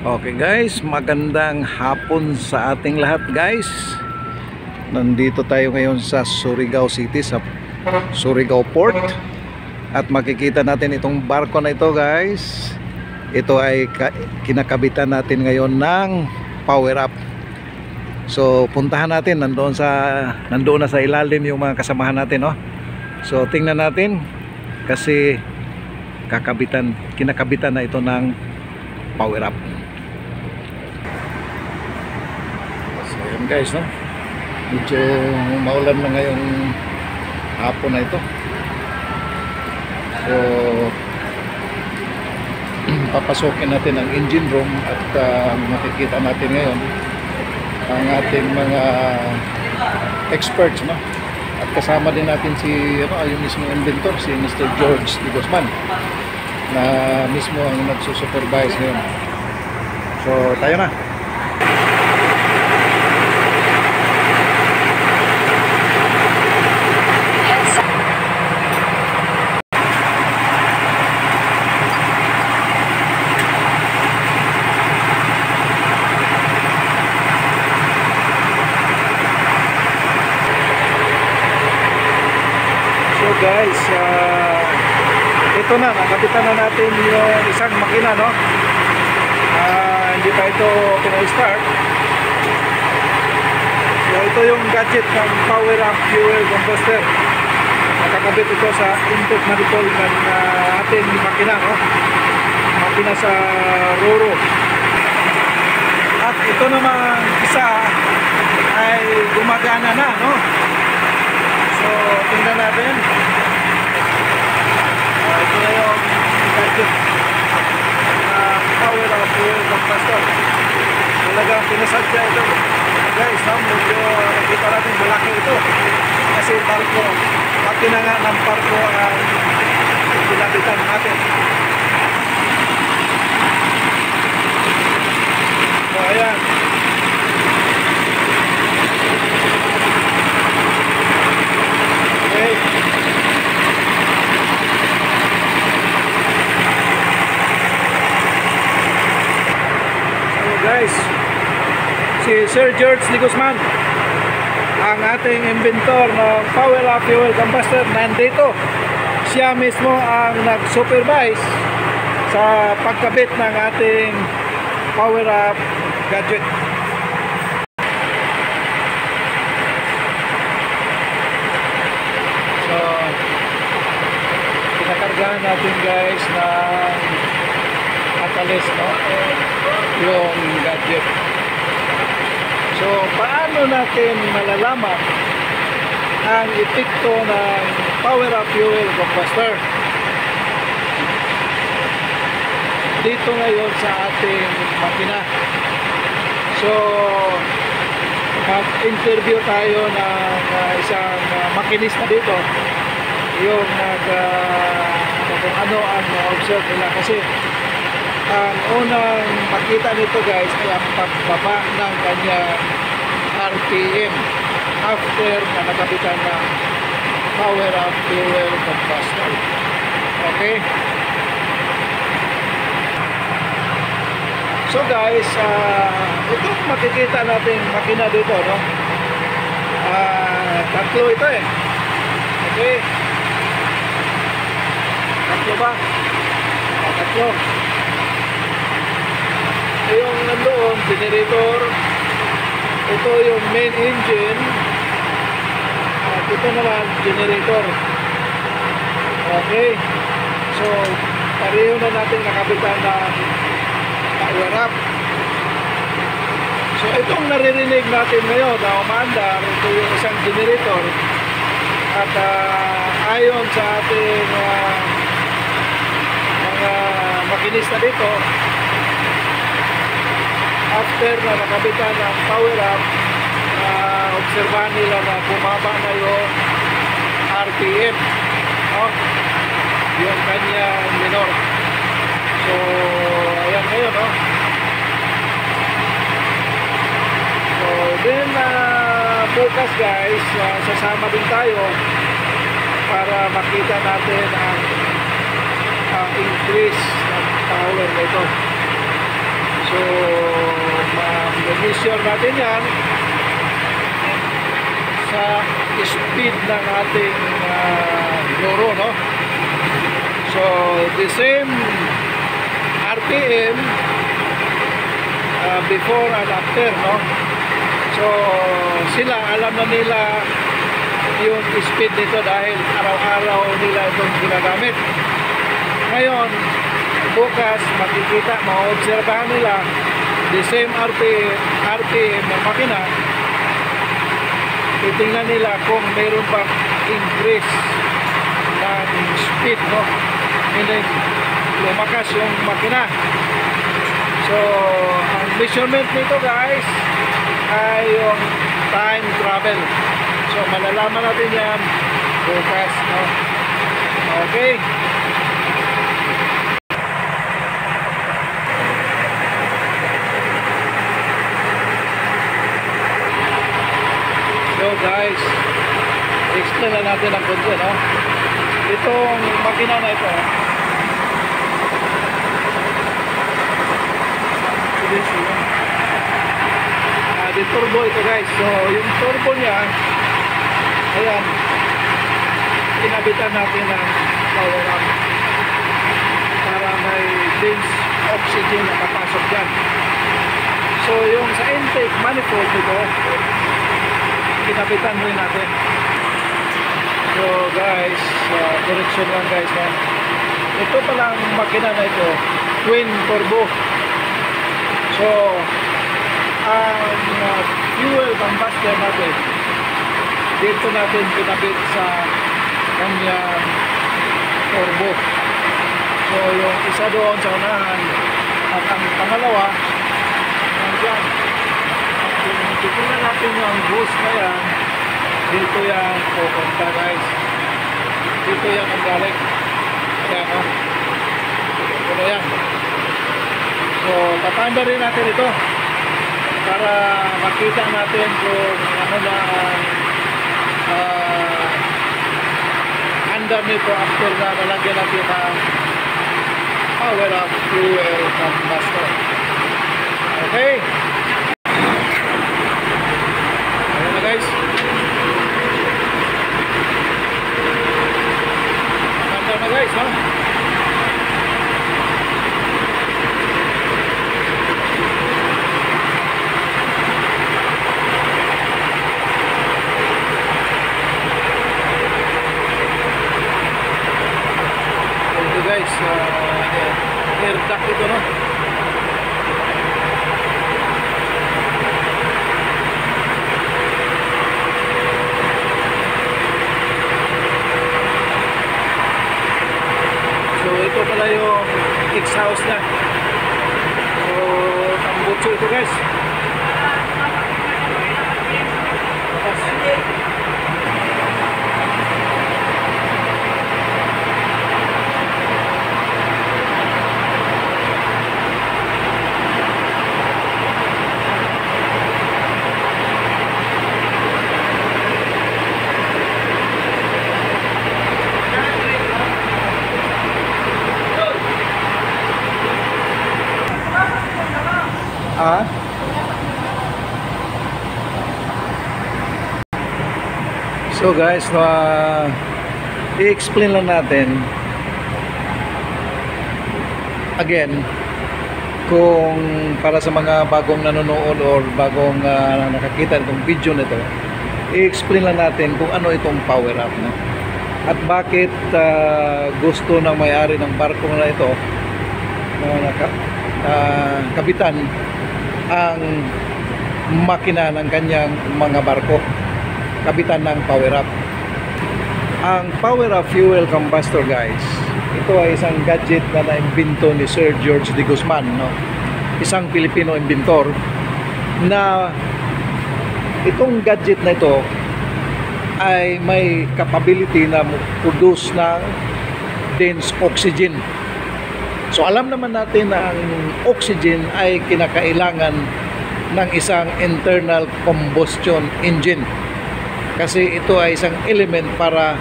Okay guys, magandang hapon sa ating lahat guys. Nandito tayo ngayon sa Surigao City, sa Surigao Port. At makikita natin itong barko na ito guys. Ito ay kinakabitan natin ngayon ng power up. So puntahan natin, nandoon na sa ilalim yung mga kasamahan natin, no? So tingnan natin kasi kinakabitan na ito ng power up. So yun guys, no? Medyo maulan na ngayong hapon na ito. So papasokin natin ang engine room at makikita natin ngayon ang ating mga experts, no? At kasama din natin si yung mismo inventor, si Mr. George D. Guzman, na mismo ang nagsusupervise ngayon. So tayo na. Guys, ito na, nakabitan na natin yung isang makina, no? Hindi pa ito pina-start. So ito yung gadget ng power up fuel combustor. Nakakabit ito sa input manifold ng ating makina, no? Makina sa Roro. At ito naman isa ay gumagana na, no? So tingnan natin. Ito na yung gadget power up fuel combustor. Talagang pinasadya ito guys, no? Medyo nakita natin malaki ito kasi barko, makina nga ng barko ang pinabitan natin. So ayan, okay. Guys, si Sir George D. Guzman, ang ating inventor ng power up fuel combustor, nandito. Siya mismo ang nag-supervise sa pagkabit ng ating power up gadget. So pinakargahan natin guys ng catalyst, no? Yung gadget. So paano natin malalaman ang epekto ng power up fuel combustor dito ngayon sa ating makina? So mag-interview tayo ng isang makinista dito, yung kung ano ang observe nila, kasi ang unang makita nito guys ay ang pagbaba ng kanyang RPM after na nakabitan ng power up fuel combustor. Okay? So guys, ito makikita natin makina dito, no? Tatlo ito eh. Okay? Tatlo ba? Tatlo. Yung nandoon, generator, ito yung main engine, at ito naman generator. Okay, so pareho na natin nakabitan ng power up. So itong naririnig natin ngayon na umaandar, ito yung isang generator, at ayon sa ating mga makinista dito, after na nakabitan ng power up, obserbahan nila na bumaba na yung RPM, no? Yung kanyang minor. So ayan ngayon, no? So then bukas guys, sasama din tayo para makita natin ang increase ng power nito. So ma-measure natin yan sa speed ng ating loro, no? So the same RPM before and after, no? So sila alam na nila yung speed nito dahil araw-araw nila itong ginagamit. Ngayon bukas makikita, ma-obserbahan nila the same RPM ng makina. Titingnan nila kung mayroon pang increase ng speed, no? Meaning lumakas yung makina. So ang measurement nito guys ay yung time travel. So malalaman natin yan bukas, no? Okay. So guys, explain na natin ang konti, no? Itong makina na ito, di turbo ito guys. So yung turbo niya, ayan, kinabitan natin ng power up para may dense oxygen na papasok dyan. So yung sa intake manifold nito, kinabitan rin natin. So guys, correction lang guys, no? Ito palang makina na ito, twin turbo. So ang fuel combustor natin, dito natin pinabit sa kanyang turbo. So yung isa doon sa unahan at ang pangalawa nandyan. Kung titignan natin yung hose na yan, dito yan pupunta guys. Dito yan ang galing. Ayan, no? Ito na yan. So tatanda rin natin ito para makita natin kung ano na under nito after na nalagyan natin ang power of fuel combustor. Okay. Ayan na guys. Under na guys, no? Guys, air duct ito, no? So ito pala yung exhaust niya. So tambutso ito guys. So guys, i-explain lang natin again kung para sa mga bagong nanonood or bagong nakakita nitong video nito, i-explain lang natin kung ano itong power up, no? At bakit gusto ng may-ari ng barko na ito na kabitan ang makina ng kanyang mga barko, kabitan ng power up. Ang power up fuel combustor guys, ito ay isang gadget na naimbento ni Sir George de Guzman, no? Isang Pilipino inventor na itong gadget na ito ay may capability na produce ng dense oxygen. So alam naman natin na ang oxygen ay kinakailangan ng isang internal combustion engine, kasi ito ay isang element para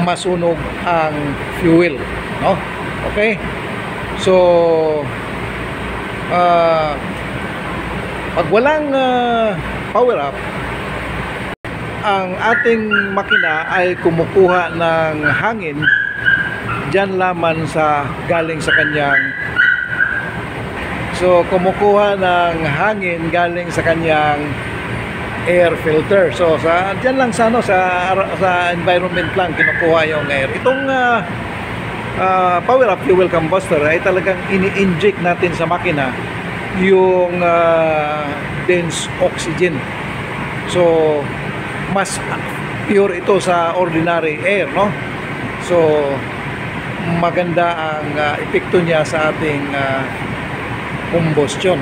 masunog ang fuel, no? Okay? So pag walang power up, ang ating makina ay kumukuha ng hangin dyan lamang sa galing sa kanyang, so kumukuha ng hangin galing sa kanyang air filter. So sa dyan lang sa sa environment lang kinukuha yung air. Itong power up fuel combustor ay talagang ini-inject natin sa makina yung dense oxygen. So mas pure ito sa ordinary air, no? So maganda ang epekto niya sa ating combustion.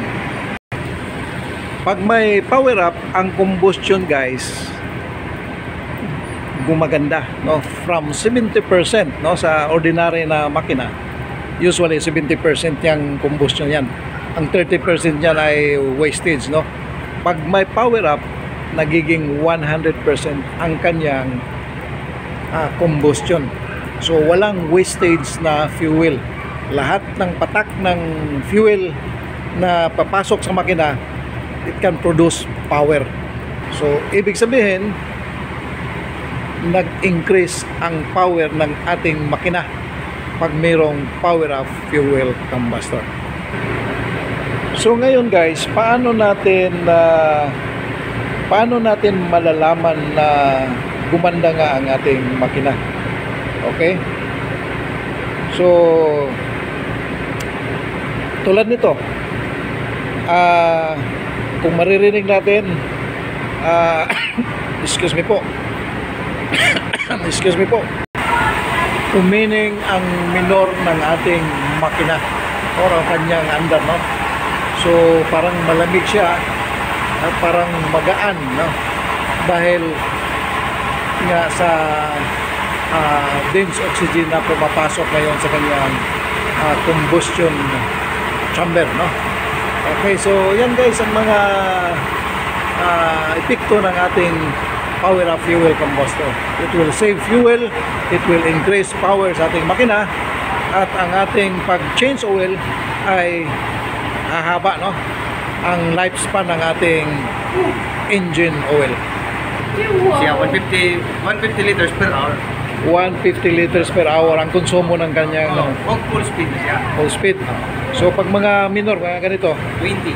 Pag may power up ang combustion, guys, gumaganda, no? From 70%, no, sa ordinary na makina, usually 70% yung combustion yan. Ang 30% niyan ay wastage, no? Pag may power up, nagiging 100% ang kanyang combustion. So walang wastage na fuel. Lahat ng patak ng fuel na papasok sa makina, it can produce power. So ibig sabihin, nag-increase ang power ng ating makina pag mayroong power of fuel combustor. So ngayon, guys, paano natin malalaman na gumanda nga ang ating makina? Okay? So tulad nito, kung maririnig natin, excuse me po, excuse me po, umining ang minor ng ating makina or ang kanyang andar, no? So parang malamig siya at parang magaan, no? Dahil nga sa dense oxygen na pumapasok ngayon sa kanyang combustion chamber, no? Okay, so yan, guys, ang mga epekto ng ating power of fuel combustor. It will save fuel, it will increase power sa ating makina, at ang ating pag-change oil ay hahaba, no? Ang lifespan ng ating engine oil. Siya 150 liters per hour. 150 liters per hour ang konsumo ng kanyang Full speed na siya. full speed. So pag mga minor, mga ganito, 20.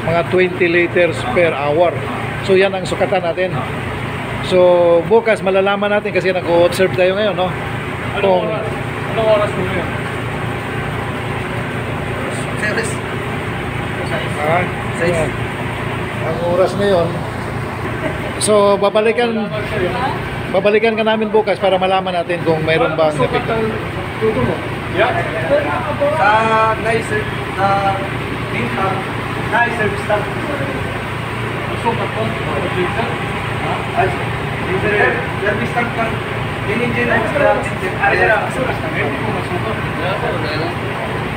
mga 20 liters per hour. So yan ang sukatan natin. So bukas malalaman natin kasi nag-observe tayo ngayon, no? Anong oras mo yun? Service. Ayan. Ang oras ngayon. So babalikan ka namin bukas para malaman natin kung mayroon bang epekto. Sa nicer service tank. Sukat ko? Service tank kan. Engine extra.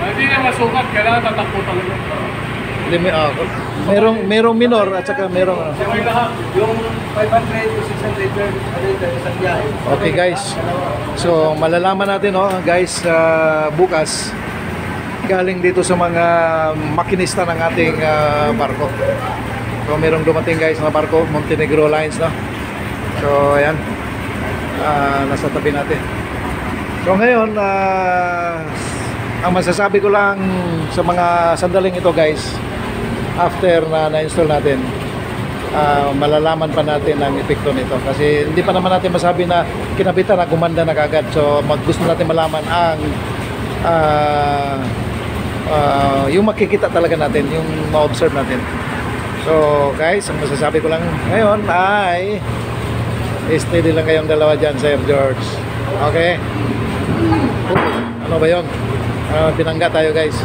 Hindi niya masukat, kailangan tatakbo talaga. Merong minor at saka merong May lahat. Yung 500 to 600 liters isang biyahe. Okay, guys. So malalaman natin, no, guys, bukas galing dito sa mga makinista ng ating barko. So merong dumating, guys, na barko, Montenegro Lines, no. So ayan, nasa tabi natin. So ngayon, ang masasabi ko lang sa mga sandaling ito, guys, after na-install natin, malalaman pa natin ang epekto nito kasi hindi pa naman natin masabi na kinabitan na gumanda na kagad. So gusto natin malaman ang yung makikita talaga natin, yung ma-observe natin. So guys, ang masasabi ko lang ngayon ay steady lang kayong dalawa dyan, Sir George. Okay? Ano ba yun? Binangga tayo, guys.